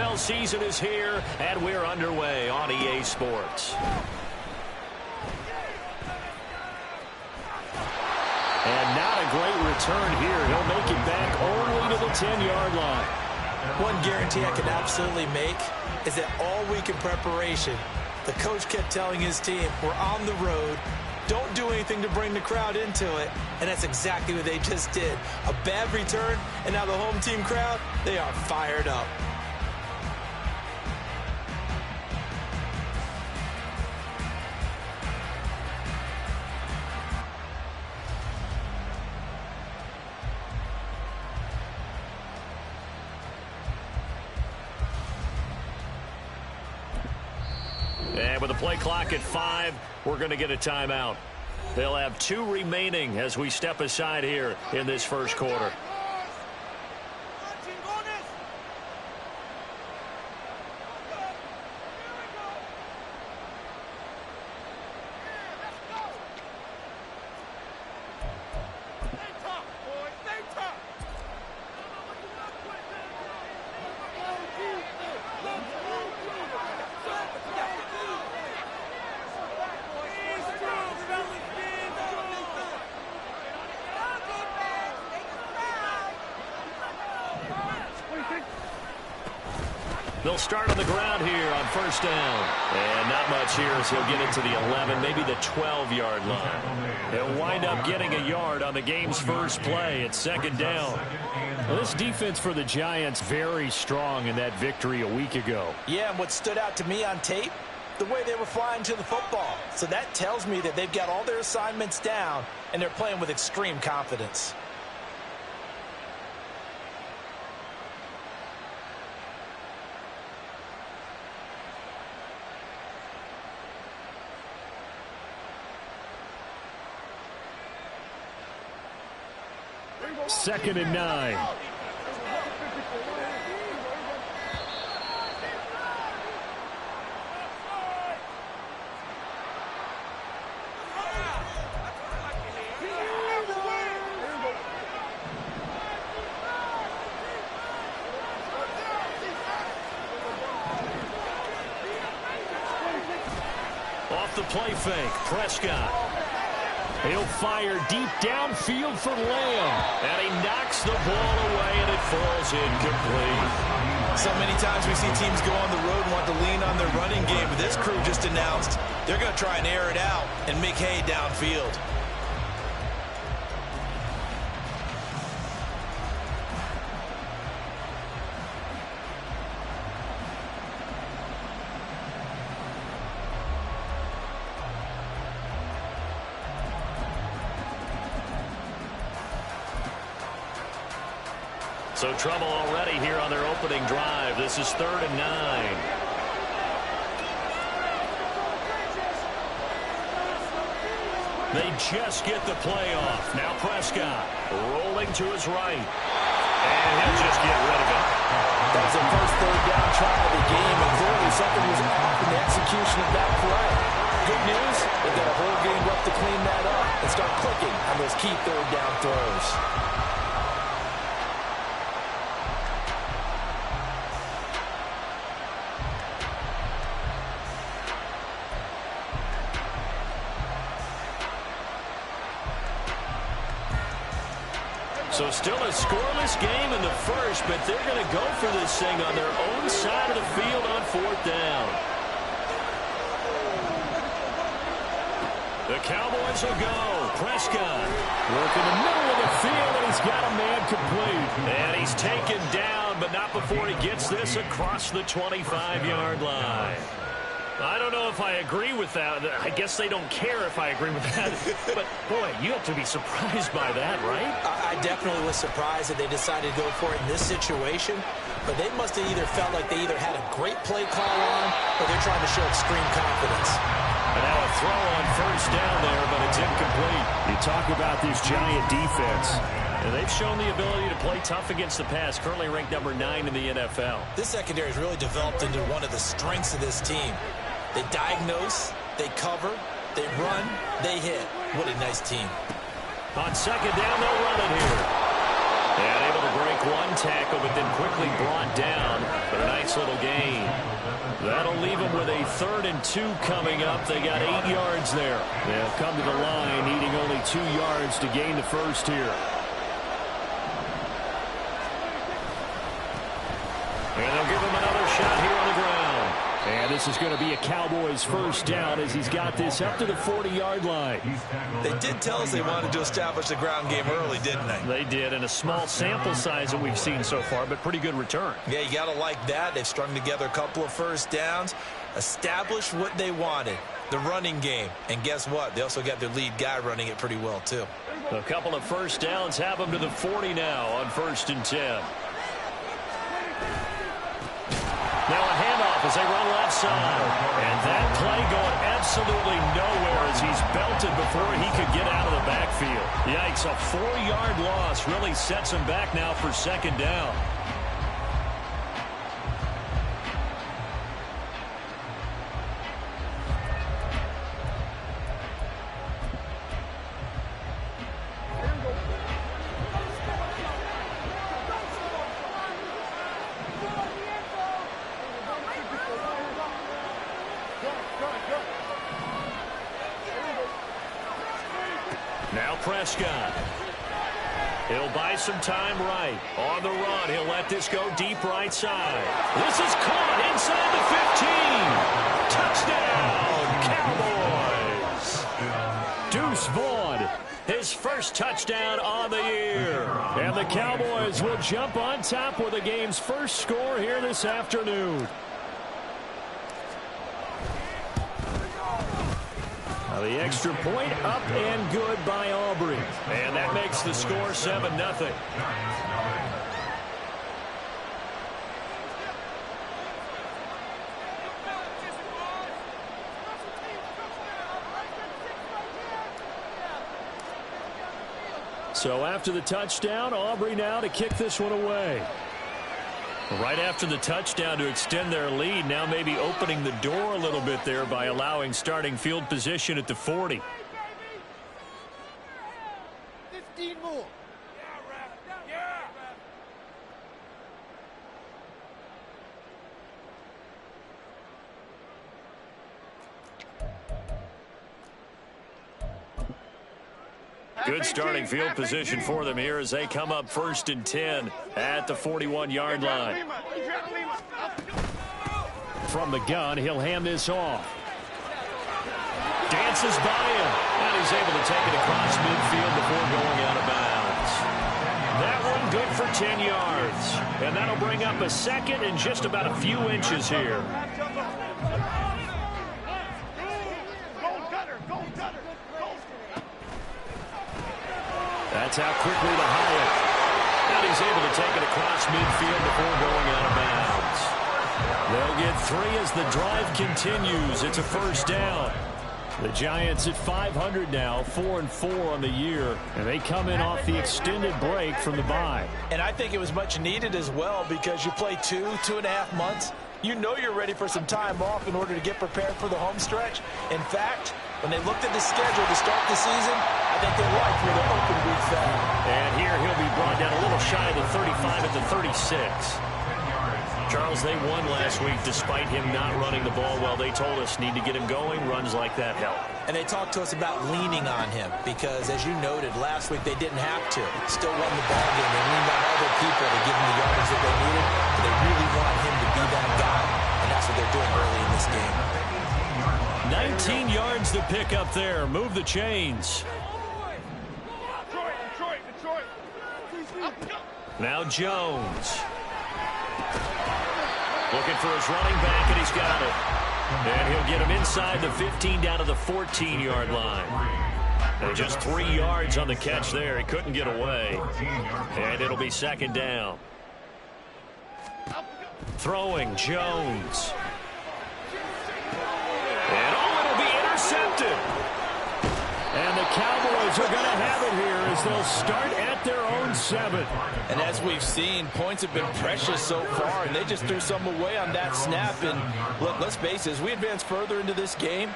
NFL season is here, and we're underway on EA Sports. And not a great return here. He'll make it back only to the 10-yard line. One guarantee I can absolutely make is that all week in preparation, the coach kept telling his team, we're on the road, don't do anything to bring the crowd into it, and that's exactly what they just did. A bad return, and now the home team crowd, they are fired up. And with the play clock at 5, we're going to get a timeout. They'll have 2 remaining as we step aside here in this first quarter. They'll start on the ground here on first down. And not much here as he'll get it to the 11, maybe the 12-yard line. He'll wind up getting a yard on the game's first play at second down. Well, this defense for the Giants very strong in that victory a week ago. Yeah, and what stood out to me on tape, the way they were flying to the football. So that tells me that they've got all their assignments down, and they're playing with extreme confidence. Second and 9. Off the play fake, Prescott. He'll fire deep downfield for Lamb. And he knocks the ball away, and it falls incomplete. So many times we see teams go on the road and want to lean on their running game. But this crew just announced they're going to try and air it out and make hay downfield. So trouble already here on their opening drive. This is 3rd and 9. They just get the play off. Now Prescott rolling to his right. And he'll just get rid of it. That was the first 3rd down try of the game, and clearly something was off in the execution of that play. Good news, they've got a whole game left to clean that up and start clicking on those key 3rd down throws. So still a scoreless game in the first, but they're going to go for this thing on their own side of the field on 4th down. The Cowboys will go. Prescott working the middle of the field, and he's got a man complete. And he's taken down, but not before he gets this across the 25-yard line. I don't know if I agree with that. I guess they don't care if I agree with that. But, boy, you have to be surprised by that, right? I definitely was surprised that they decided to go for it in this situation. But they must have either felt like they either had a great play call on or they're trying to show extreme confidence. And now a throw on first down there, but it's incomplete. You talk about this Giant defense. And they've shown the ability to play tough against the pass, currently ranked number 9 in the NFL. This secondary has really developed into one of the strengths of this team. They diagnose, they cover, they run, they hit. What a nice team. On second down, they'll run it here. And able to break one tackle, but then quickly brought down. But a nice little gain. That'll leave them with a 3rd and 2 coming up. They got 8 yards there. They'll come to the line, needing only 2 yards to gain the first here. And they'll give him another shot here on the ground. And this is going to be a Cowboys first down as he's got this up to the 40-yard line. They did tell us they wanted to establish the ground game early, didn't they? They did, and a small sample size that we've seen so far, but pretty good return. Yeah, you got to like that. They've strung together a couple of first downs, established what they wanted, the running game. And guess what? They also got their lead guy running it pretty well, too. A couple of first downs have them to the 40 now on 1st and 10. Now a handoff as they run left side. And that play going absolutely nowhere as he's belted before he could get out of the backfield. Yikes, a 4-yard loss really sets him back now for 2nd down. Now Prescott. He'll buy some time right. On the run, he'll let this go deep right side. This is caught inside the 15. Touchdown, Cowboys. Deuce Vaughn, his first touchdown on the year. And the Cowboys will jump on top with the game's first score here this afternoon. The extra point up and good by Aubrey. And that makes the score 7-0. So after the touchdown, Aubrey now to kick this one away. Right after the touchdown to extend their lead, now maybe opening the door a little bit there by allowing starting field position at the 40. 15 more. Good starting field position for them here as they come up 1st and 10 at the 41-yard line. From the gun, he'll hand this off. Dances by him, and he's able to take it across midfield before going out of bounds. That one good for 10 yards, and that'll bring up a 2nd and just about a few inches here. That's out quickly to Hyatt. And he's able to take it across midfield before going out of bounds. They'll get 3 as the drive continues. It's a first down. The Giants at 500 now, 4-4 on the year, and they come in off the extended break from the bye. And I think it was much needed as well because you play 2.5 months. You know you're ready for some time off in order to get prepared for the home stretch. In fact, when they looked at the schedule to start the season, I think they liked where the open week fell. And here he'll be brought down a little shy of the 35 at the 36. Charles, they won last week despite him not running the ball well. They told us need to get him going. Runs like that help. And they talked to us about leaning on him because, as you noted, last week they didn't have to. Still won the ball game. They leaned on other people to give them the yardage that they needed. But they really want him to be that guy, and that's what they're doing early in this game. 19 yards to pick up there. Move the chains. Now Jones. Looking for his running back, and he's got it. And he'll get him inside the 15 down to the 14-yard line. And just 3 yards on the catch there. He couldn't get away. And it'll be 2nd down. Throwing Jones. And it'll be intercepted. And the Cowboys are going to have it here as they'll start at their own 7. And as we've seen, points have been precious so far, and they just threw some away on that snap. And look, let's face it, as we advance further into this game,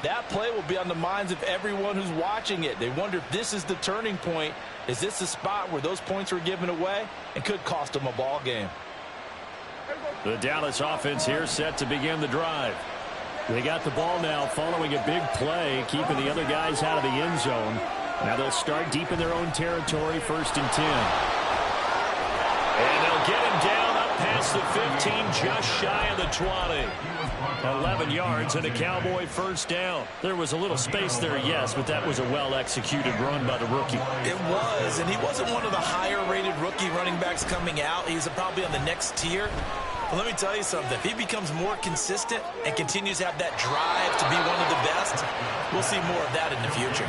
That play will be on the minds of everyone who's watching it. They wonder if this is the turning point. Is this the spot where those points were given away and could cost them a ball game? The Dallas offense here set to begin the drive. They got the ball now following a big play, keeping the other guys out of the end zone. Now they'll start deep in their own territory, 1st and 10. And they'll get him down up past the 15, just shy of the 20. 11 yards and a Cowboy first down. There was a little space there, yes, but that was a well-executed run by the rookie. It was, and he wasn't one of the higher-rated rookie running backs coming out. He's probably on the next tier. But let me tell you something. If he becomes more consistent and continues to have that drive to be one of the best, we'll see more of that in the future.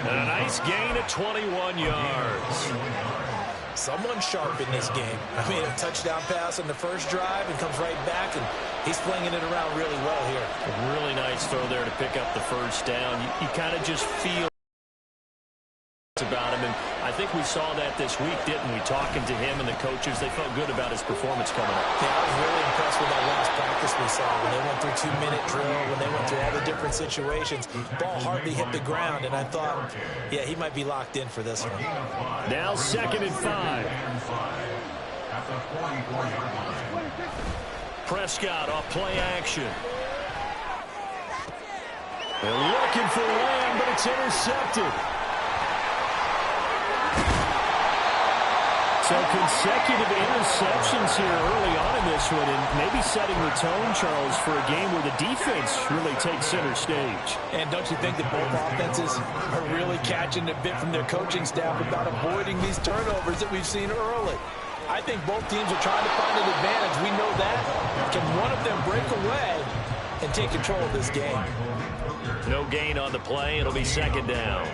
And a nice gain of 21 yards. Someone sharp in this game. I mean, a touchdown pass on the first drive and comes right back, and he's flinging it around really well here. A really nice throw there to pick up the first down. You kind of just feel about him, and I think we saw that this week, didn't we? Talking to him and the coaches, they felt good about his performance coming up. Yeah, I was really impressed with that last practice we saw when they went through 2-minute drill, when they went through all the different situations. Ball hardly hit the ground, and I thought, yeah, he might be locked in for this one. Now 2nd and 5. Prescott off play action. They're looking for Lamb, but it's intercepted. So consecutive interceptions here early on in this one, and maybe setting the tone, Charles, for a game where the defense really takes center stage. And don't you think that both offenses are really catching a bit from their coaching staff about avoiding these turnovers that we've seen early? I think both teams are trying to find an advantage. We know that. Can one of them break away and take control of this game? No gain on the play. It'll be 2nd down.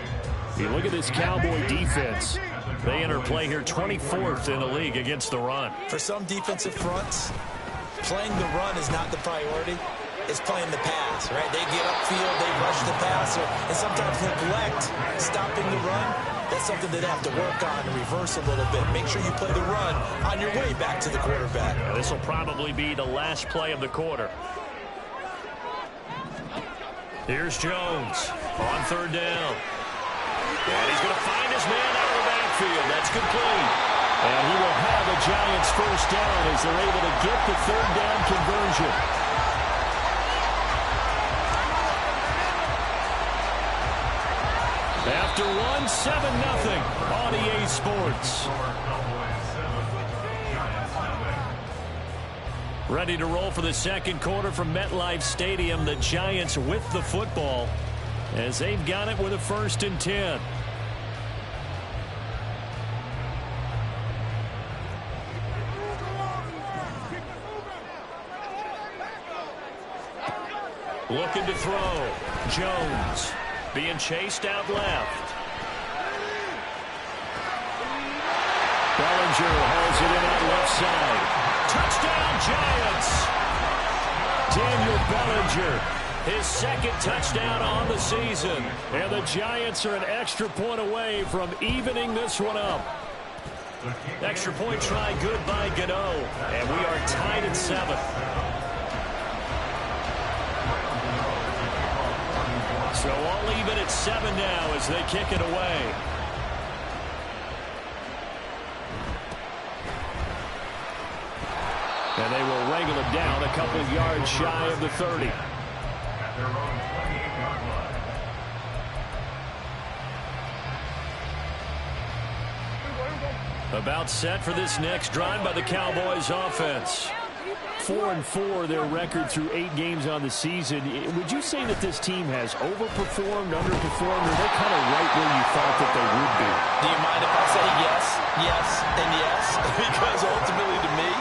If you look at this Cowboy defense, they enter play here 24th in the league against the run. For some defensive fronts, playing the run is not the priority. It's playing the pass, right? They get upfield, they rush the passer, and sometimes neglect stopping the run. That's something they have to work on and reverse a little bit. Make sure you play the run on your way back to the quarterback. This will probably be the last play of the quarter. Here's Jones on 3rd down. And he's going to find his man out of the backfield. That's complete. And he will have a Giants first down as they're able to get the 3rd down conversion. After one, 7-0 on EA Sports. Ready to roll for the 2nd quarter from MetLife Stadium. The Giants with the football as they've got it with a 1st and 10. Looking to throw. Jones being chased out left. Bellinger hauls it in on left side. Touchdown, Giants! Daniel Bellinger, his 2nd touchdown on the season. And the Giants are an extra point away from evening this one up. Extra point try good by Gano. And we are tied at 7. So all even at 7 now as they kick it away. And they will wrangle it down a couple of yards shy of the 30. About set for this next drive by the Cowboys offense. 4-4 their record through 8 games on the season. Would you say that this team has overperformed, underperformed, or they're kind of right where you thought that they would be? Do you mind if I say yes, yes, and yes? Because ultimately to me,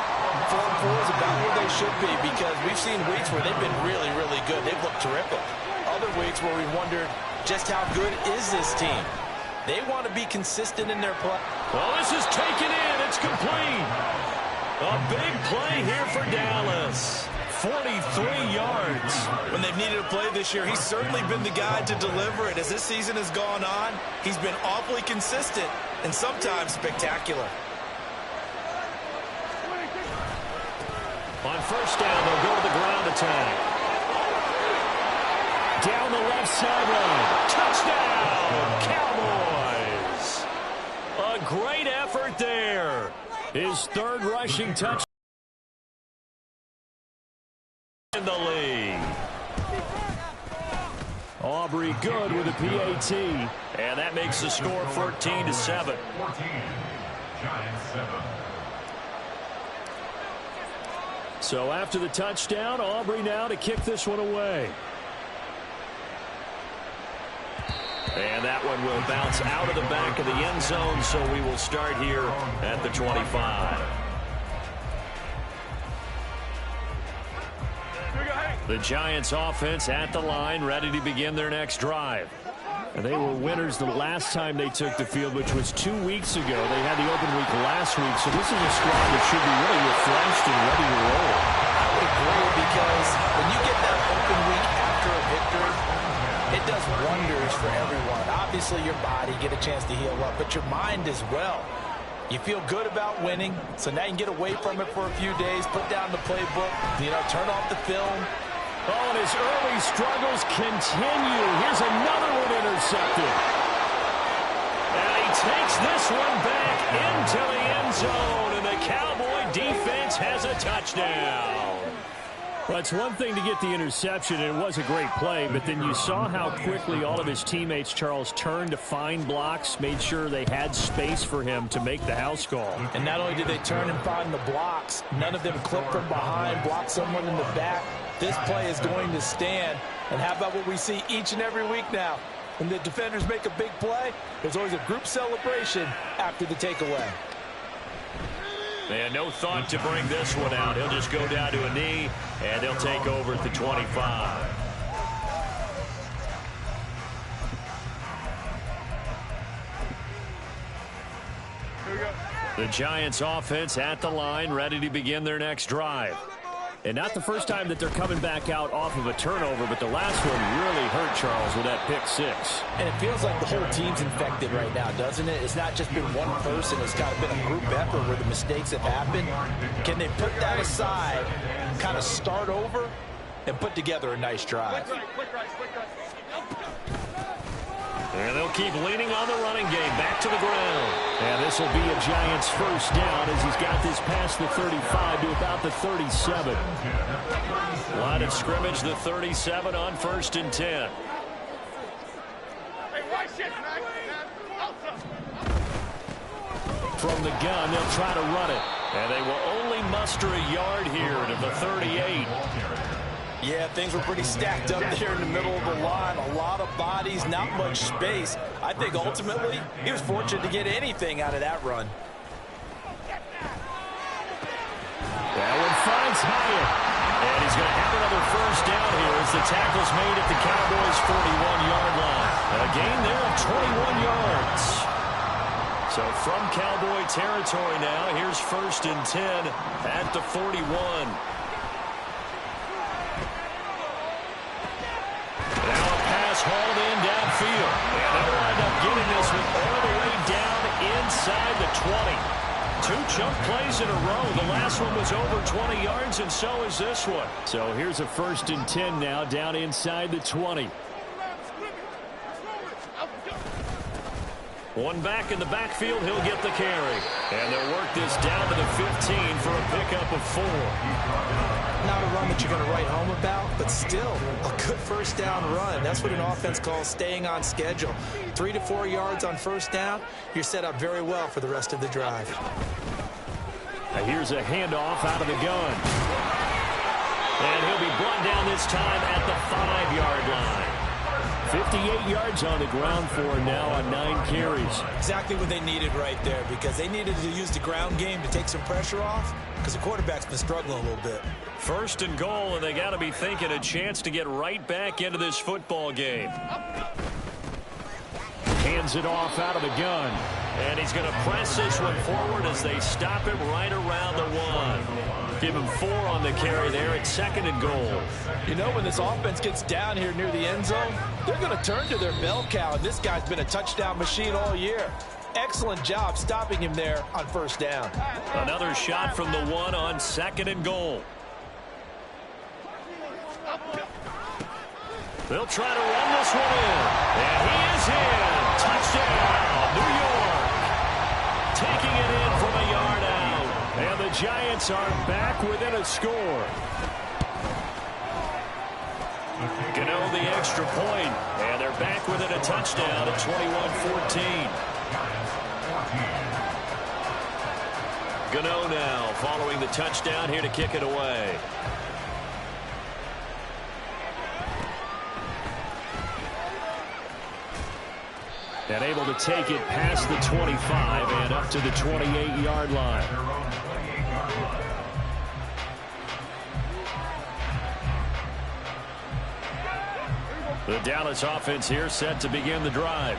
4-4 is about where they should be, because we've seen weeks where they've been really, really good. They've looked terrific. Other weeks where we wondered just how good is this team. They want to be consistent in their play. Well, this is taken in. It's complete. A big play here for Dallas. 43 yards. When they've needed a play this year, he's certainly been the guy to deliver it. As this season has gone on, he's been awfully consistent and sometimes spectacular. On first down, they'll go to the ground attack. down the left sideline. Touchdown, Cowboys. A great effort there. His third rushing touchdown in the league. Aubrey good with a PAT. And that makes the score 14-7. So after the touchdown, Aubrey now to kick this one away. And that one will bounce out of the back of the end zone, so we will start here at the 25. The Giants offense at the line, ready to begin their next drive. And they were winners the last time they took the field, which was 2 weeks ago. They had the open week last week, so this is a squad that should be really refreshed and ready to roll. I would agree, because when you get that open week after a victory, it does wonders for everyone. Obviously, your body, get a chance to heal up, but your mind as well. You feel good about winning, so now you can get away from it for a few days, put down the playbook, turn off the film. Oh, and his early struggles continue. Here's another one intercepted. And he takes this one back into the end zone, and the Cowboy defense has a touchdown. Well, it's one thing to get the interception, and it was a great play, but then you saw how quickly all of his teammates, Charles, turned to find blocks, made sure they had space for him to make the house call. And not only did they turn and find the blocks, none of them clipped from behind, blocked someone in the back. This play is going to stand. And how about what we see each and every week now? When the defenders make a big play, there's always a group celebration after the takeaway. And no thought to bring this one out. He'll just go down to a knee, and they'll take over at the 25. The Giants offense at the line, ready to begin their next drive. And not the first time that they're coming back out off of a turnover, but the last one really hurt Charles with that pick six. And it feels like the whole team's infected right now, doesn't it? It's not just been one person. It's kind of been a group effort where the mistakes have happened. Can they put that aside, kind of start over, and put together a nice drive? And they'll keep leaning on the running game. Back to the ground. And this will be a Giants first down as he's got this past the 35 to about the 37. Line of scrimmage, the 37 on 1st and 10. From the gun, they'll try to run it. And they will only muster a yard here to the 38. Yeah, things were pretty stacked up there in the middle of the line. A lot of bodies, not much space. I think ultimately he was fortunate to get anything out of that run. That one finds Hyatt. And he's going to have another first down here as the tackle's made at the Cowboys' 41-yard line. A gain there of 21 yards. So from Cowboy territory now, here's 1st and 10 at the 41. Hauled in downfield. And they'll wind up getting this one all the way down inside the 20. 2 jump plays in a row. The last one was over 20 yards, and so is this one. So here's a 1st and 10 now down inside the 20. One back in the backfield, he'll get the carry. And they'll work this down to the 15 for a pickup of 4. Not a run that you're going to write home about, but still a good first down run. That's what an offense calls staying on schedule. 3 to 4 yards on first down, you're set up very well for the rest of the drive. Now here's a handoff out of the gun. And he'll be brought down this time at the 5-yard line. 58 yards on the ground for now on 9 carries. Exactly what they needed right there, because they needed to use the ground game to take some pressure off, because the quarterback's been struggling a little bit. 1st and goal, and they got to be thinking a chance to get right back into this football game. Hands it off out of the gun. And he's going to press this one forward as they stop him right around the 1. Give him 4 on the carry there at 2nd and goal. You know, when this offense gets down here near the end zone, they're going to turn to their bell cow, and this guy's been a touchdown machine all year. Excellent job stopping him there on first down. Another shot from the 1 on 2nd and goal. They'll try to run this one in. And he is in. Touchdown, New York. Taking it in from a yard out. And the Giants are back within a score. Gano the extra point. And they're back within a touchdown at 21-14. Gano now following the touchdown here to kick it away. And able to take it past the 25 and up to the 28-yard line. The Dallas offense here set to begin the drive.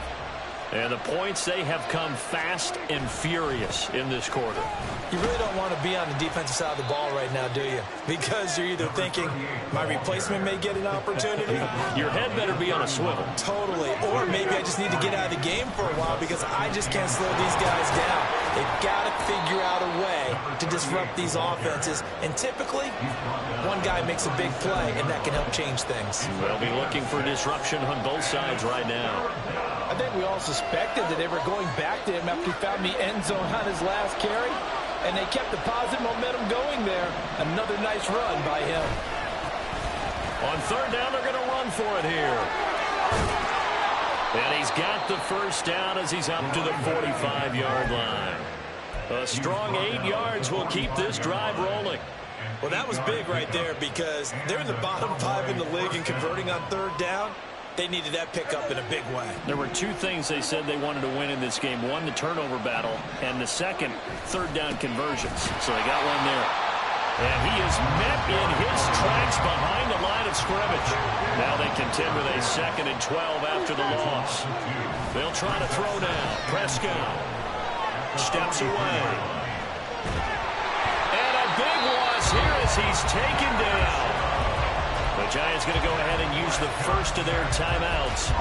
And the points, they have come fast and furious in this quarter. You really don't want to be on the defensive side of the ball right now, do you? Because you're either thinking, my replacement may get an opportunity. Your head better be on a swivel. Totally. Or maybe I just need to get out of the game for a while because I just can't slow these guys down. They've got to figure out a way to disrupt these offenses. And typically, one guy makes a big play, and that can help change things. They'll be looking for disruption on both sides right now. I think we all suspected that they were going back to him after he found the end zone on his last carry, and they kept the positive momentum going there. Another nice run by him. On third down, they're going to run for it here. And he's got the first down as he's up to the 45-yard line. A strong 8 yards will keep this drive rolling. Well, that was big right there because they're in the bottom 5 in the league and converting on third down. They needed that pickup in a big way. There were two things they said they wanted to win in this game. One, the turnover battle, and the second, third down conversions. So they got one there. And he is met in his tracks behind the line of scrimmage. Now they contend with a 2nd and 12 after the loss. They'll try to throw now. Prescott steps away. And a big loss here as he's taken down. The Giants going to go ahead and use the first of their timeouts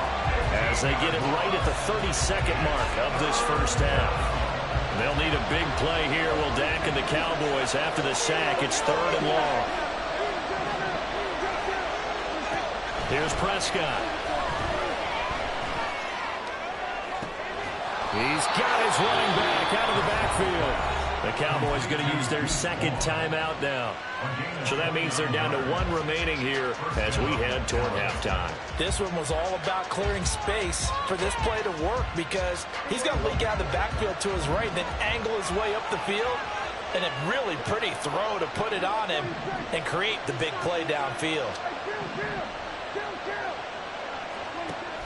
as they get it right at the 32nd mark of this first half. They'll need a big play here. Will Dak and the Cowboys after the sack. It's 3rd and long. Here's Prescott. He's got his running back out of the backfield. The Cowboys going to use their 2nd timeout now. So that means they're down to 1 remaining here as we head toward halftime. This one was all about clearing space for this play to work because he's going to leak out of the backfield to his right, then angle his way up the field, and a really pretty throw to put it on him and create the big play downfield.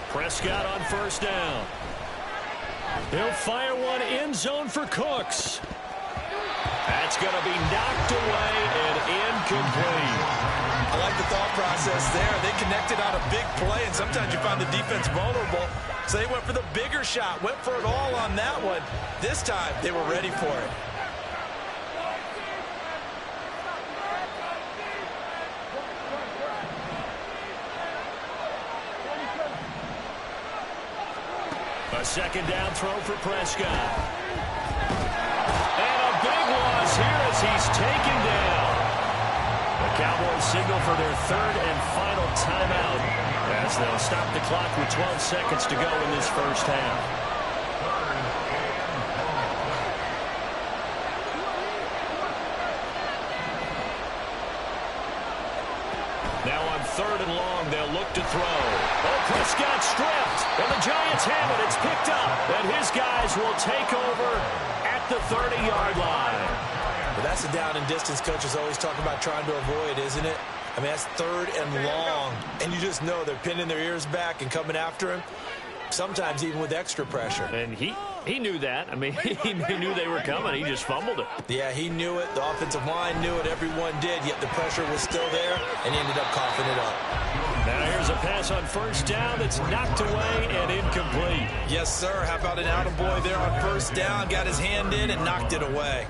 Prescott on first down. He'll fire one end zone for Cooks. That's going to be knocked away and incomplete. I like the thought process there. They connected on a big play, and sometimes you find the defense vulnerable. So they went for the bigger shot, went for it all on that one. This time, they were ready for it. A 2nd down throw for Prescott. And a big loss here as he's taken down. The Cowboys signal for their 3rd and final timeout as they'll stop the clock with 12 seconds to go in this first half. Now on 3rd and long, they'll look to throw. Oh, Prescott stripped, and the Giants have it. It's picked up, and his guys will take over at the 30-yard line. But that's a down and distance coaches always talk about trying to avoid, isn't it? I mean, that's 3rd and long, and you just know they're pinning their ears back and coming after him, sometimes even with extra pressure. And he knew that. I mean, he knew they were coming. He just fumbled it. Yeah, he knew it. The offensive line knew it. Everyone did, yet the pressure was still there, and he ended up coughing it up. Now here's a pass on first down that's knocked away and incomplete. Yes, sir. How about an attaboy there on first down? Got his hand in and knocked it away.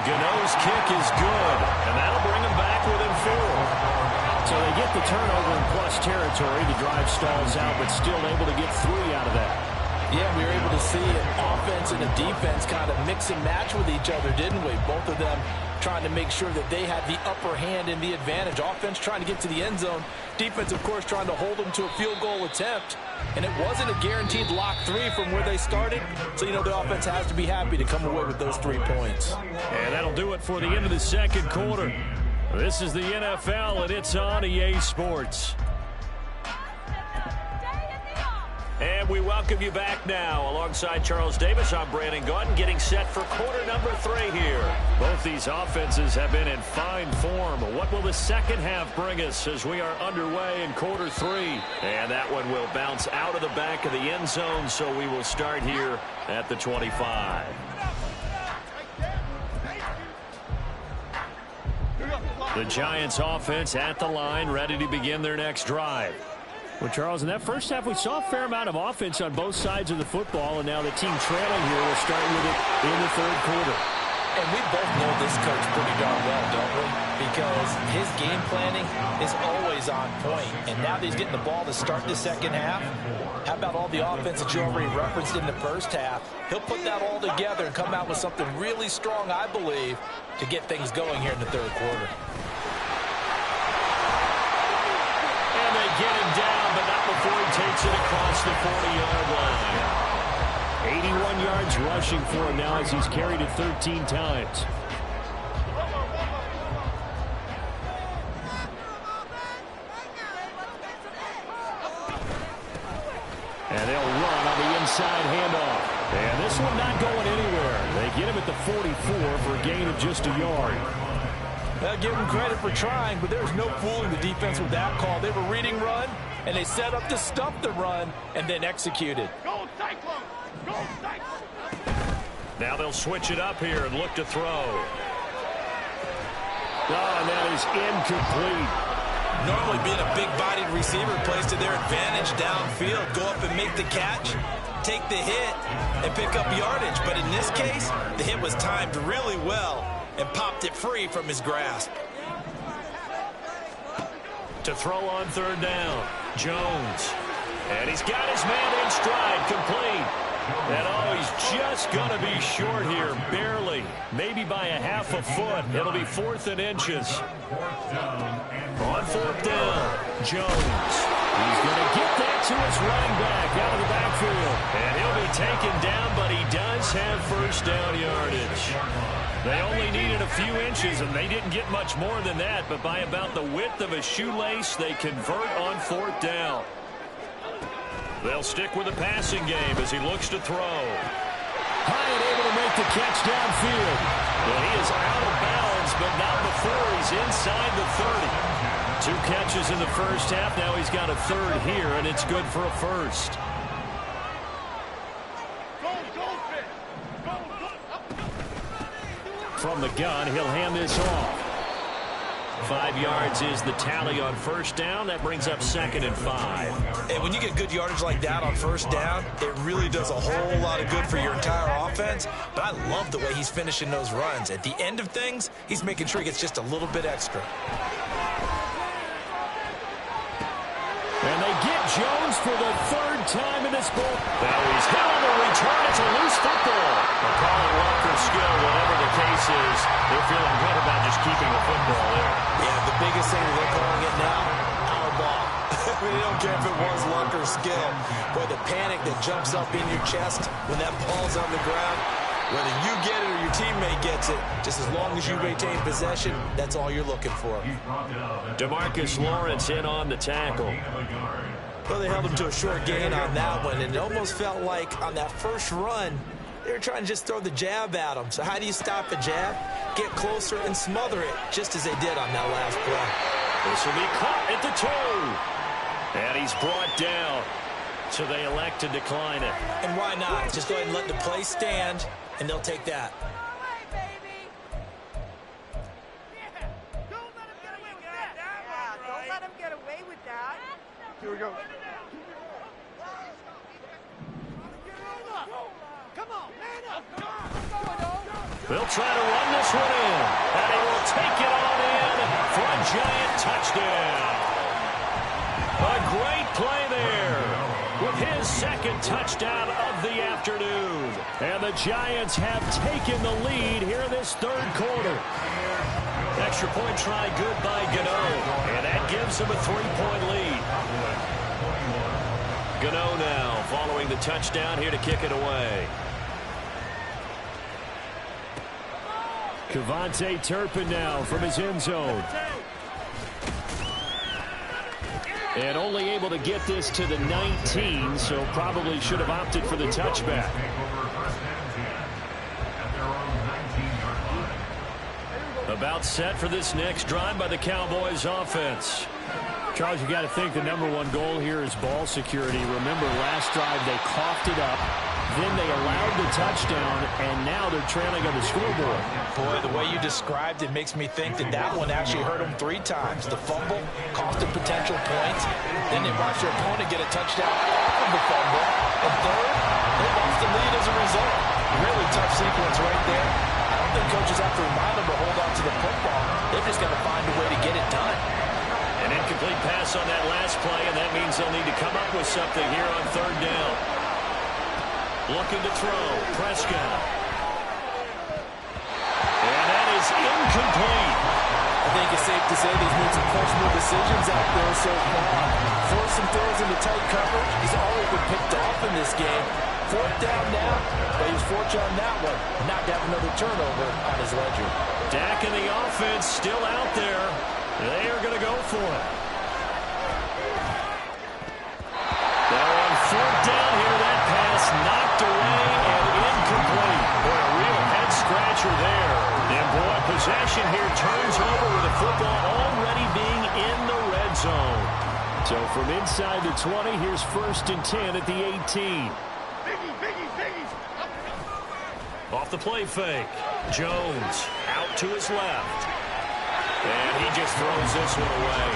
Gano's kick is good, and that'll bring him back within 4. So they get the turnover in plus territory. The drive stalls out, but still able to get 3 out of that. Yeah, we were able to see an offense and a defense kind of mix and match with each other, didn't we? Both of them trying to make sure that they had the upper hand and the advantage. Offense trying to get to the end zone. Defense, of course, trying to hold them to a field goal attempt. And it wasn't a guaranteed lock 3 from where they started. So, you know, the offense has to be happy to come away with those 3 points. And that'll do it for the end of the second quarter. This is the NFL, and it's on EA Sports. And we welcome you back now. Alongside Charles Davis, I'm Brandon Gaudin, getting set for quarter number 3 here. Both these offenses have been in fine form. What will the second half bring us as we are underway in quarter 3? And that one will bounce out of the back of the end zone, so we will start here at the 25. The Giants offense at the line, ready to begin their next drive. Well, Charles, in that first half, we saw a fair amount of offense on both sides of the football, and now the team trailing here will start with it in the third quarter. And we both know this coach pretty darn well, don't we? Because his game planning is always on point. And now that he's getting the ball to start the second half, how about all the offense that you already referenced in the first half? He'll put that all together and come out with something really strong, I believe, to get things going here in the third quarter. And they get him down, but not before he takes it across the 40-yard line. 81 yards rushing for him now as he's carried it 13 times. And they'll run on the inside handoff. And this one not going anywhere. They get him at the 44 for a gain of just a yard. I'll give them credit for trying, but there's no fooling the defense with that call. They were reading run, and they set up to stuff the run, and then executed. Go Cyclone! Go Cyclone! Now they'll switch it up here and look to throw. Oh, and that is incomplete. Normally being a big-bodied receiver plays to their advantage downfield. Go up and make the catch, take the hit, and pick up yardage. But in this case, the hit was timed really well and popped it free from his grasp. To throw on third down, Jones. And he's got his man in stride, complete. And oh, he's just going to be short here, barely. Maybe by a half a foot. It'll be 4th and inches. On 4th down, Jones. He's going to get that to his running back out of the backfield. And he'll be taken down, but he does have first down yardage. They only needed a few inches, and they didn't get much more than that. But by about the width of a shoelace, they convert on 4th down. They'll stick with the passing game as he looks to throw. High and able to make the catch downfield. Well, he is out of bounds, but not before he's inside the 30. 2 catches in the first half. Now he's got a third here, and it's good for a first. From the gun, he'll hand this off. 5 yards is the tally on first down. That brings up 2nd and 5. And when you get good yardage like that on first down, it really does a whole lot of good for your entire offense. But I love the way he's finishing those runs. At the end of things, he's making sure he gets just a little bit extra. And they get Jones for the 3rd time in this ball. Now he's got on the return. It's a loose football. They'll call it luck or skill, whatever the case is. They're feeling good about just keeping the football there. Yeah, the biggest thing that they're calling it now, our ball. They don't care if it was luck or skill. Boy, the panic that jumps up in your chest when that ball's on the ground, whether you get it or your teammate gets it, just as long as you retain possession, that's all you're looking for. DeMarcus Lawrence in on the tackle. Well, they held him to a short gain on that one, and it almost felt like on that first run, they were trying to just throw the jab at him. So how do you stop a jab? Get closer and smother it, just as they did on that last play. This will be caught at the 2. And he's brought down. So they elect to decline it. And why not? Just go ahead and let the play stand, and they'll take that. Don't let him get away with that. Here we go. Come on, man up. They'll try to run this one in. And he will take it on in for a giant touchdown. A great play there. With his second touchdown of the afternoon. And the Giants have taken the lead here in this third quarter. Extra point try good by Gano. And that gives him a 3-point lead. Gano now following the touchdown here to kick it away. Kevontae Turpin now from his end zone. And only able to get this to the 19, so probably should have opted for the touchback. About set for this next drive by the Cowboys offense. Charles, you got to think the #1 goal here is ball security. Remember, last drive they coughed it up, then they allowed the touchdown, and now they're trailing on the scoreboard. Boy, the way you described it makes me think that that one actually hurt them 3 times. The fumble cost them potential points. Then they watched their opponent get a touchdown off of the fumble. And third, they lost the lead as a result. Really tough sequence right there. I don't think coaches have to remind them to hold on to the football. They've just got to find a way to get it done. An incomplete pass on that last play, and that means they'll need to come up with something here on third down. Looking to throw. Prescott. And that is incomplete. I think it's safe to say he's made some questionable decisions out there so far. Forced some throws into tight coverage. He's always been picked off in this game. Fourth down now, but he was fortunate on that one. Not to have another turnover on his ledger. Dak and the offense still out there. They are going to go for it. Now on fourth down here, that pass knocked away and incomplete. Boy, a real head-scratcher there. And boy, possession here turns over with the football already being in the red zone. So from inside the 20, here's 1st and 10 at the 18. Off the play fake. Jones out to his left. And he just throws this one away.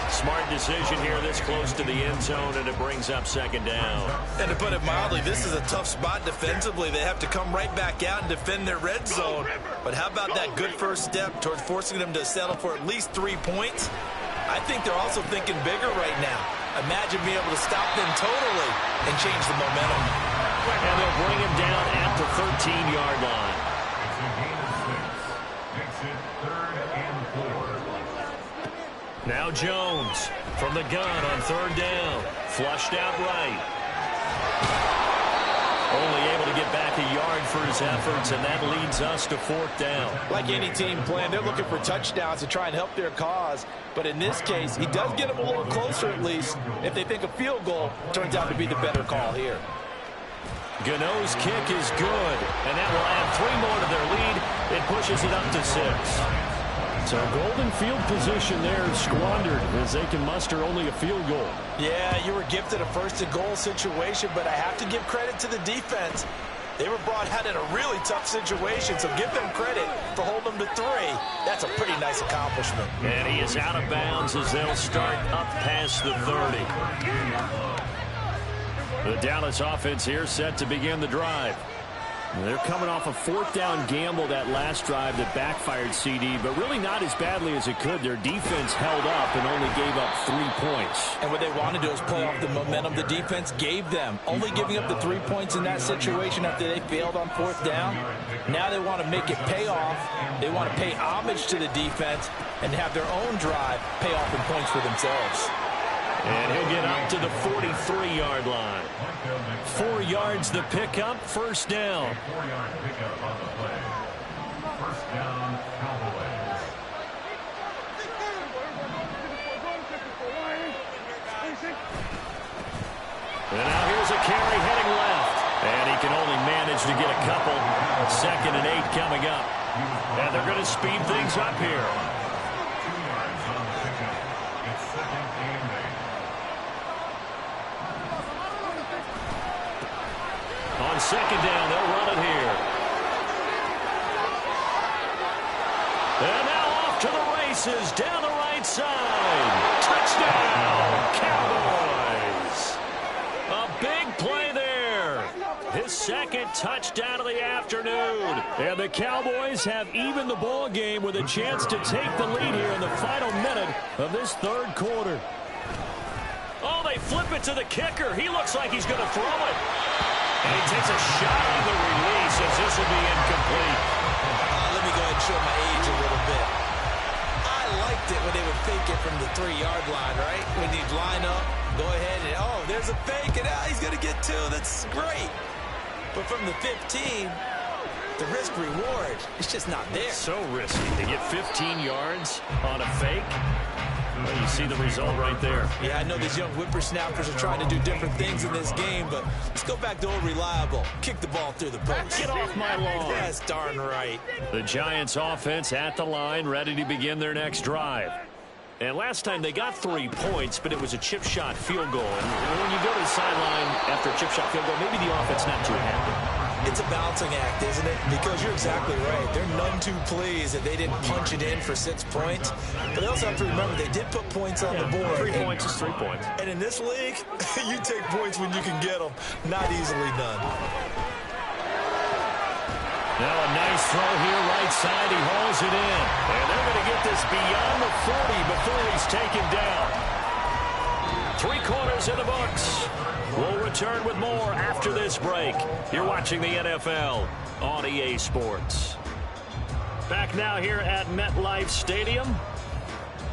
Smart decision here this close to the end zone, and it brings up 2nd down. And to put it mildly, this is a tough spot defensively. They have to come right back out and defend their red zone. But how about that good first step towards forcing them to settle for at least 3 points? I think they're also thinking bigger right now. Imagine being able to stop them totally and change the momentum. And they'll bring him down at the 13-yard line. Now Jones from the gun on 3rd down. Flushed out right. Only able to get back a yard for his efforts, and that leads us to 4th down. Like any team playing, they're looking for touchdowns to try and help their cause. But in this case, he does get them a little closer at least if they think a field goal turns out to be the better call here. Gano's kick is good, and that will add 3 more to their lead. It pushes it up to 6. So golden field position there squandered as they can muster only a field goal. Yeah, you were gifted a 1st and goal situation, but I have to give credit to the defense. They were brought out in a really tough situation, so give them credit for holding them to 3. That's a pretty nice accomplishment. And he is out of bounds as they'll start up past the 30. The Dallas offense here set to begin the drive. They're coming off a 4th down gamble that last drive that backfired CD, but really not as badly as it could. Their defense held up and only gave up 3 points. And what they want to do is play off the momentum the defense gave them. Only giving up the 3 points in that situation after they failed on 4th down. Now they want to make it pay off. They want to pay homage to the defense and have their own drive pay off in points for themselves. And he'll get up to the 43-yard line. 4 yards the pickup, 1st down. 4-yard pickup on the play. 1st down, Cowboys. And now here's a carry heading left. And he can only manage to get a couple. 2nd and 8 coming up. And they're going to speed things up here. 2 yards on the pickup. It's 2nd and 8. On 2nd down, they'll run it here. And now off to the races, down the right side. Touchdown, Cowboys. A big play there. His 2nd touchdown of the afternoon. And the Cowboys have evened the ball game with a chance to take the lead here in the final minute of this 3rd quarter. Oh, they flip it to the kicker. He looks like he's going to throw it. And he takes a shot on the release as this will be incomplete. Let me go ahead and show my age a little bit. I liked it when they would fake it from the 3-yard line, right? When you'd line up, go ahead and, oh, there's a fake, and he's going to get 2. That's great. But from the 15, the risk-reward, it's just not there. It's so risky to get 15 yards on a fake. Well, you see the result right there. Yeah, I know these young whippersnappers are trying to do different things in this game, but let's go back to old reliable. Kick the ball through the post. Get off my lawn. That's darn right. The Giants offense at the line, ready to begin their next drive. And last time they got 3 points, but it was a chip shot field goal. And when you go to the sideline after a chip shot field goal, maybe the offense not too happy. It's a balancing act, isn't it? Because you're exactly right. They're none too pleased that they didn't punch it in for 6 points. But they also have to remember they did put points on the board. 3 points is 3 points. And in this league, you take points when you can get them. Not easily done. Now a nice throw here right side. He hauls it in. And they're going to get this beyond the 40 before he's taken down. 3 quarters in the books. We'll return with more after this break. You're watching the NFL on EA Sports. Back now here at MetLife Stadium.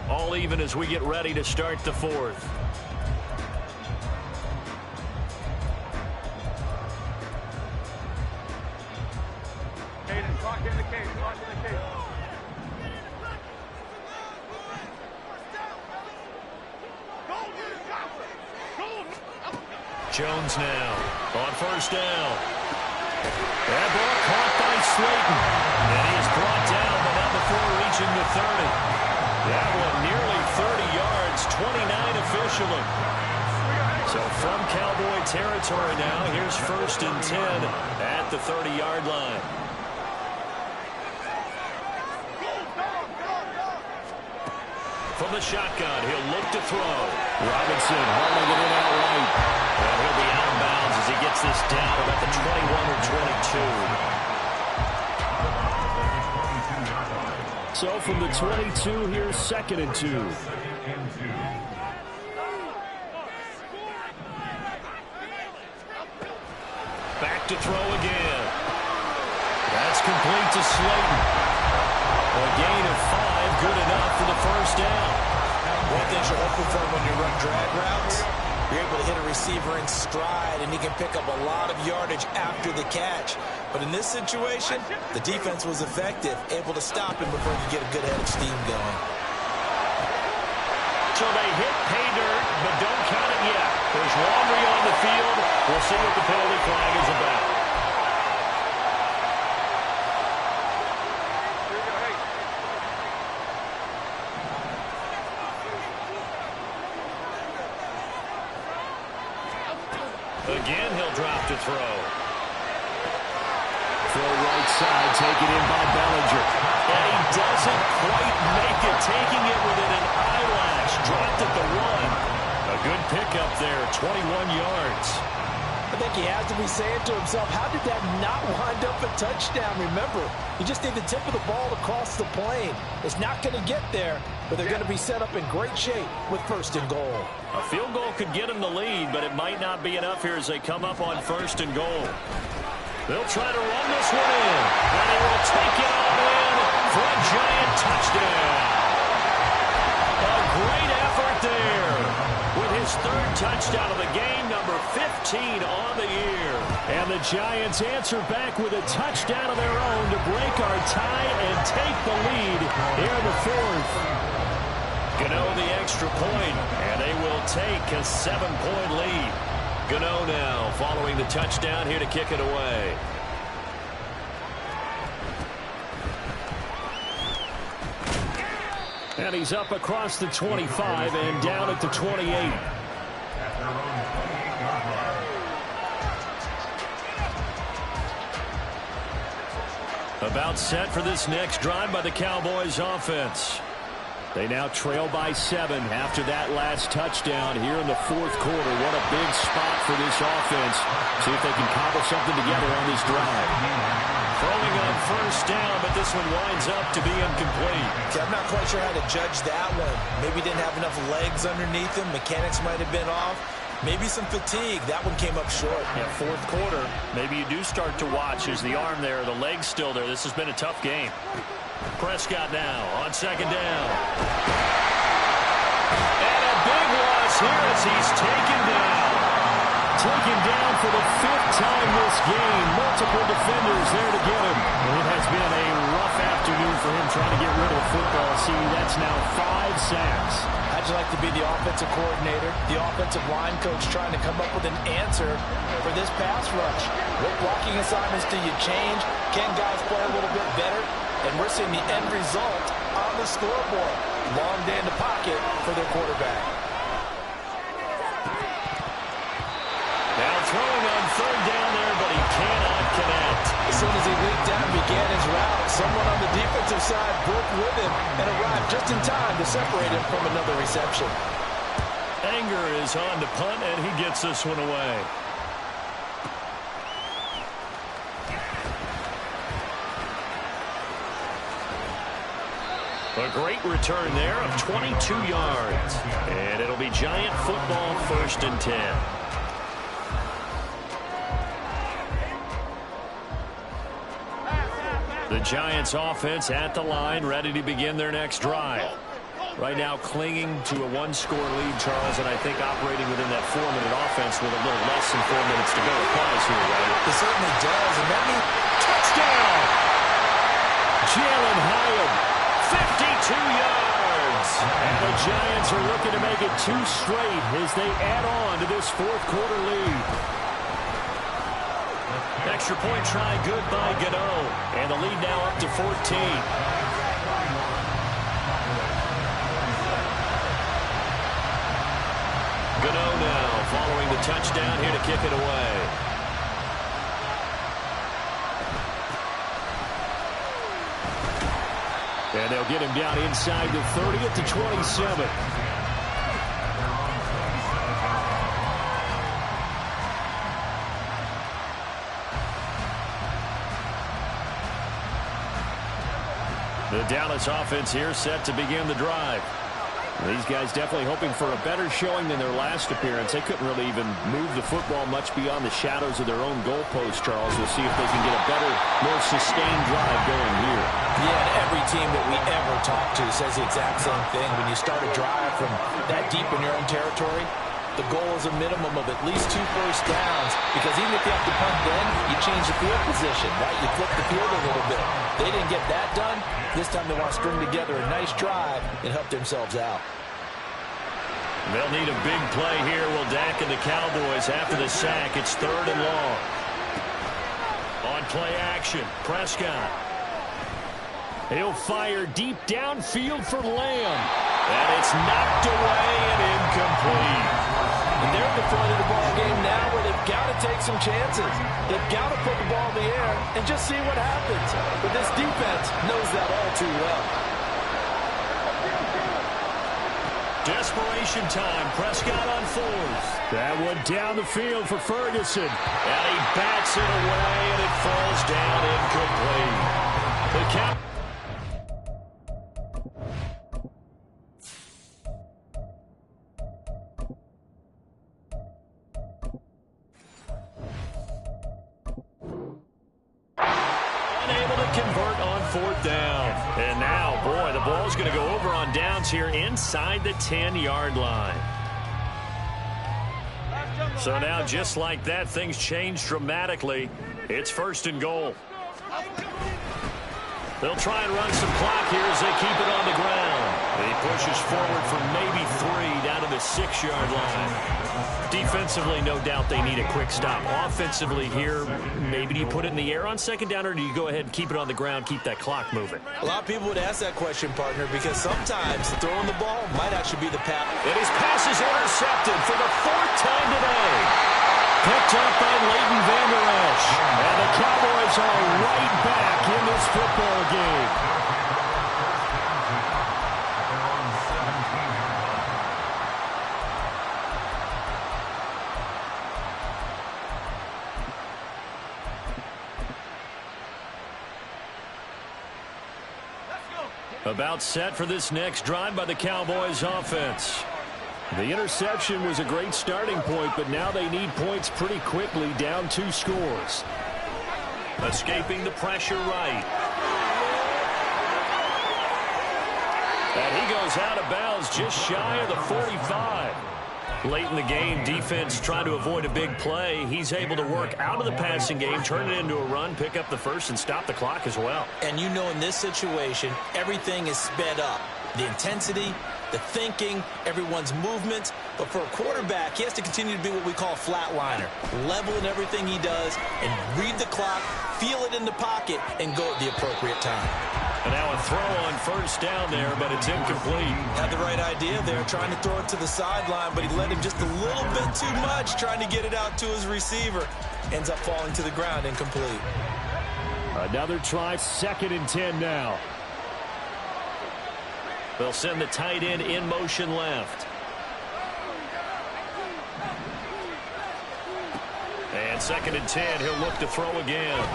All even as we get ready to start the 4th. Caden, clock in the cage, clock in the cage. Jones now on first down. That ball caught by Slayton. And he is brought down, but not before reaching the 30. That one nearly 30 yards, 29 officially. So from Cowboy territory now, here's 1st and 10 at the 30-yard line. From the shotgun, he'll look to throw. Robinson hauling it in outright. And he'll be out of bounds as he gets this down about the 21 or 22. So from the 22, here's 2nd and 2. Back to throw again. That's complete to Slayton. A gain of 5, good enough for the 1st down. One thing you're hoping for when you run drag routes, you're able to hit a receiver in stride, and he can pick up a lot of yardage after the catch. But in this situation, the defense was effective, able to stop him before you get a good head of steam going. So they hit pay dirt, but don't count it yet. There's laundry on the field. We'll see what the penalty flag is about. Again, he'll drop to throw. Throw right side, taken in by Bellinger. And he doesn't quite make it, taking it within an eyelash. Dropped at the 1. A good pickup there, 21 yards. I think he has to be saying to himself, how did that not wind up a touchdown? Remember, you just need the tip of the ball to cross the plane. It's not going to get there, but they're going to be set up in great shape with 1st and goal. A field goal could get him the lead, but it might not be enough here as they come up on 1st and goal. They'll try to run this one in, and he will take it all in for a giant touchdown. A great effort there with his 3rd touchdown of the game, number 15 on the year. And the Giants answer back with a touchdown of their own to break our tie and take the lead here in the 4th. Gano the extra point, and they will take a 7-point lead. Gano now following the touchdown here to kick it away. And he's up across the 25 and down at the 28. About set for this next drive by the Cowboys offense. They now trail by 7 after that last touchdown here in the 4th quarter. What a big spot for this offense. See if they can cobble something together on this drive. Throwing on 1st down, but this one winds up to be incomplete. Okay, I'm not quite sure how to judge that one. Maybe didn't have enough legs underneath him. Mechanics might have been off. Maybe some fatigue. That one came up short. Yeah, fourth quarter, maybe you do start to watch as the arm there, the leg's still there. This has been a tough game. Prescott now on second down. And a big loss here as he's taken down. Taken down for the 5th time this game. Multiple defenders there to get him. It has been a rough afternoon for him trying to get rid of the football. See, that's now 5 sacks. How'd you like to be the offensive coordinator, the offensive line coach trying to come up with an answer for this pass rush? What blocking assignments do you change? Can guys play a little bit better? And we're seeing the end result on the scoreboard. Long day in the pocket for their quarterback. Now throwing on third down there, but he cannot connect. As soon as he leaped down and began his route, someone on the defensive side broke with him and arrived just in time to separate him from another reception. Anger is on to punt, and he gets this one away. A great return there of 22 yards. And it'll be Giant football, 1st and 10. The Giants offense at the line, ready to begin their next drive. Right now clinging to a 1-score lead, Charles, and I think operating within that 4-minute offense with a little less than 4 minutes to go applies here, right? It certainly does, and that means Touchdown! Jalen Hyatt, 52 yards. And the Giants are looking to make it 2 straight as they add on to this 4th quarter lead. Extra point try good by Gano. And the lead now up to 14. Gano now following the touchdown here to kick it away. And they'll get him down inside the 30 at the 27. The Dallas offense here set to begin the drive. These guys definitely hoping for a better showing than their last appearance. They couldn't really even move the football much beyond the shadows of their own goalpost, Charles. We'll see if they can get a better, more sustained drive going here. Yeah, and every team that we ever talk to says the exact same thing. When you start a drive from that deep in your own territory, the goal is a minimum of at least 2 first downs, because even if you have to punt then, you change the field position, right? You flip the field a little bit. They didn't get that done. This time they want to string together a nice drive and help themselves out. They'll need a big play here. Will Dak and the Cowboys after the sack. It's 3rd and long. On play action, Prescott. He'll fire deep downfield for Lamb. And it's knocked away and incomplete. And they're at the front of the ball game now where they've got to take some chances. They've got to put the ball in the air and just see what happens. But this defense knows that all too well. Desperation time. Prescott on 4th. That one down the field for Ferguson. And he bats it away, and it falls down incomplete. The count. Convert on 4th down. And now, boy, the ball's going to go over on downs here inside the 10-yard line. So now, just like that, things change dramatically. It's 1st and goal. They'll try and run some clock here as they keep it on the ground. He pushes forward for maybe 3 down to the 6-yard line. Defensively, no doubt they need a quick stop. Offensively here, maybe do you put it in the air on 2nd down, or do you go ahead and keep it on the ground, keep that clock moving? A lot of people would ask that question, partner, because sometimes throwing the ball might actually be the path. And his pass is intercepted for the 4th time today. Picked up by Leighton Vander Esch. And the Cowboys are right back in this football game. About set for this next drive by the Cowboys offense. The interception was a great starting point, but now they need points pretty quickly, down 2 scores. Escaping the pressure right. And he goes out of bounds just shy of the 45. Late in the game, defense trying to avoid a big play. He's able to work out of the passing game, turn it into a run, pick up the first, and stop the clock as well. And you know in this situation, everything is sped up. The intensity, the thinking, everyone's movements. But for a quarterback, he has to continue to be what we call a flatliner. Level in everything he does and read the clock, feel it in the pocket, and go at the appropriate time. And now a throw on first down there, but it's incomplete. Had the right idea there, trying to throw it to the sideline, but he let him just a little bit too much, trying to get it out to his receiver. Ends up falling to the ground, incomplete. Another try, 2nd and 10 now. They'll send the tight end in motion left. And 2nd and 10, he'll look to throw again.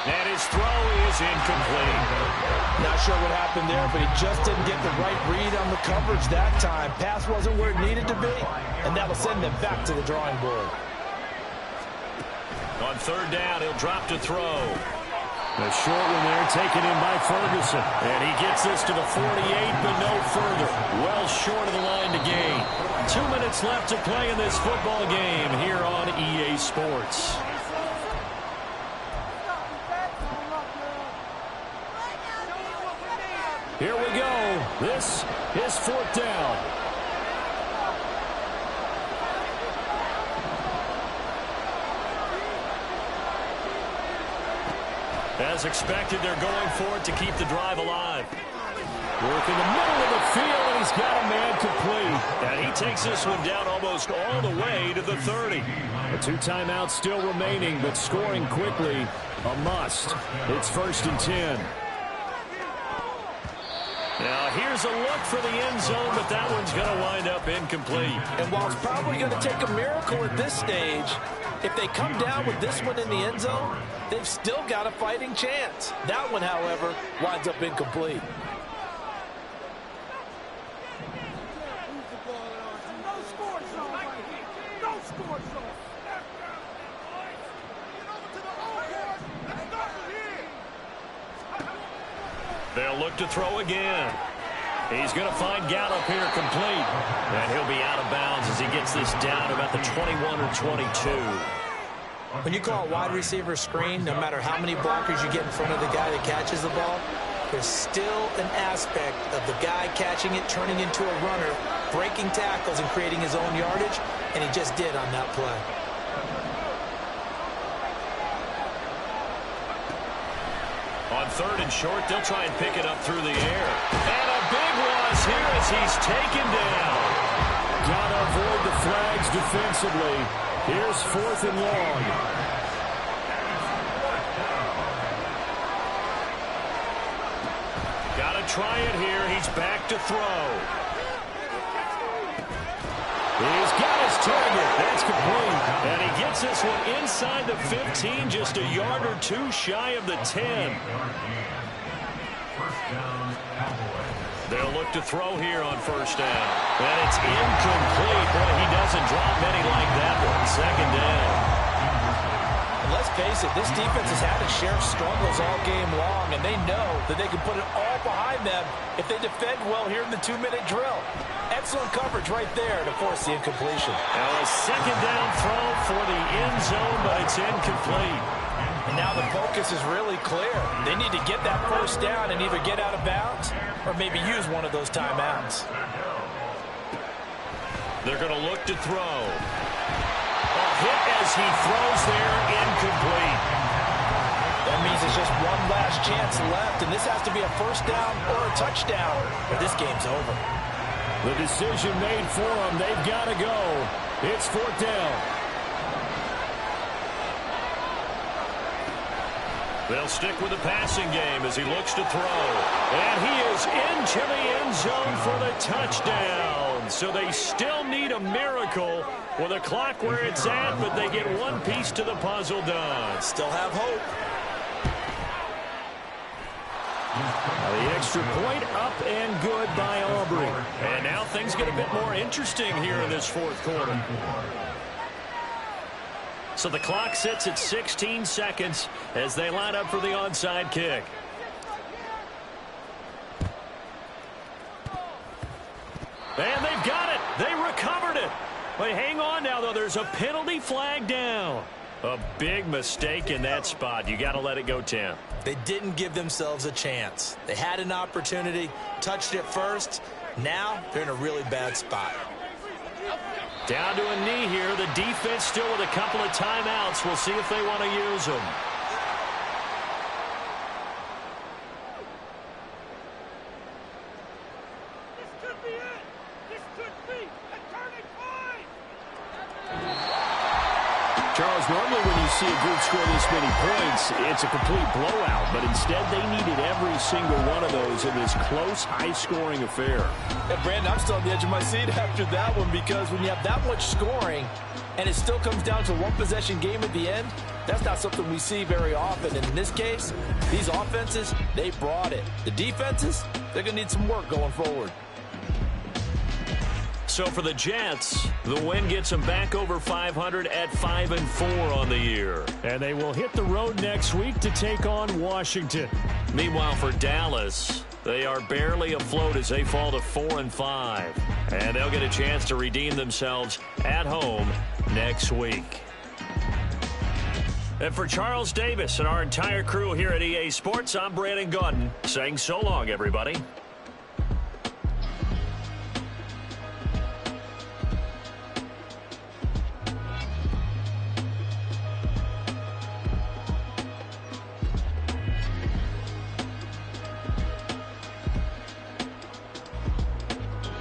And his throw is incomplete. Not sure what happened there, but he just didn't get the right read on the coverage that time. Pass wasn't where it needed to be, and that will send them back to the drawing board. On 3rd down, he'll drop to throw. A short one there, taken in by Ferguson. And he gets this to the 48, but no further. Well short of the line to gain. 2 minutes left to play in this football game here on EA Sports. Here we go. This is 4th down. As expected, they're going for it to keep the drive alive. Work in the middle of the field, and he's got a man complete. And he takes this one down almost all the way to the 30. 2 timeouts still remaining, but scoring quickly, a must. It's 1st and 10. Now, here's a look for the end zone, but that one's going to wind up incomplete. And while it's probably going to take a miracle at this stage, if they come down with this one in the end zone, they've still got a fighting chance. That one, however, winds up incomplete. They'll look to throw again. He's going to find Gallup here complete. And he'll be out of bounds as he gets this down about the 21 or 22. When you call a wide receiver screen, no matter how many blockers you get in front of the guy that catches the ball, there's still an aspect of the guy catching it, turning into a runner, breaking tackles and creating his own yardage, and he just did on that play. On 3rd and short, they'll try and pick it up through the air. And a big loss here as he's taken down. Got to avoid the flags defensively. Here's 4th and long. Got to try it here. He's back to throw. He's got his target. That's complete. And he gets this one inside the 15, just a yard or 2 shy of the 10. They'll look to throw here on 1st down. And it's incomplete. Boy, he doesn't drop many like that one. 2nd down. And let's face it, this defense has had its share of struggles all game long, and they know that they can put it all behind them if they defend well here in the 2-minute drill. Excellent coverage right there to force the incompletion. Now a 2nd down throw for the end zone, but it's incomplete. And now the focus is really clear. They need to get that 1st down and either get out of bounds or maybe use one of those timeouts. They're going to look to throw. A hit as he throws there, incomplete. That means there's just one last chance left, and this has to be a 1st down or a touchdown, or this game's over. The decision made for them. They've got to go. It's 4th down. They'll stick with the passing game as he looks to throw. And he is into the end zone for the touchdown. So they still need a miracle with the clock where it's at, but they get one piece to the puzzle done. Still have hope. The extra point up and good by Aubrey. And now things get a bit more interesting here in this fourth quarter. So the clock sits at 16 seconds as they line up for the onside kick. And they've got it. They recovered it. But hang on now, though. There's a penalty flag down. A big mistake in that spot. You got to let it go 10. They didn't give themselves a chance. They had an opportunity, touched it first. Now they're in a really bad spot. Down to a knee here. The defense still with a couple of timeouts. We'll see if they want to use them. Charles, normally when you see a group score this many points, it's a complete blowout. But instead, they needed every single one of those in this close, high-scoring affair. And Brandon, I'm still on the edge of my seat after that one, because when you have that much scoring and it still comes down to one possession game at the end, that's not something we see very often. And in this case, these offenses, they brought it. The defenses, they're going to need some work going forward. So for the Jets, the win gets them back over 500 at 5-4 on the year. And they will hit the road next week to take on Washington. Meanwhile, for Dallas, they are barely afloat as they fall to 4-5. And they'll get a chance to redeem themselves at home next week. And for Charles Davis and our entire crew here at EA Sports, I'm Brandon Gaudin saying so long, everybody.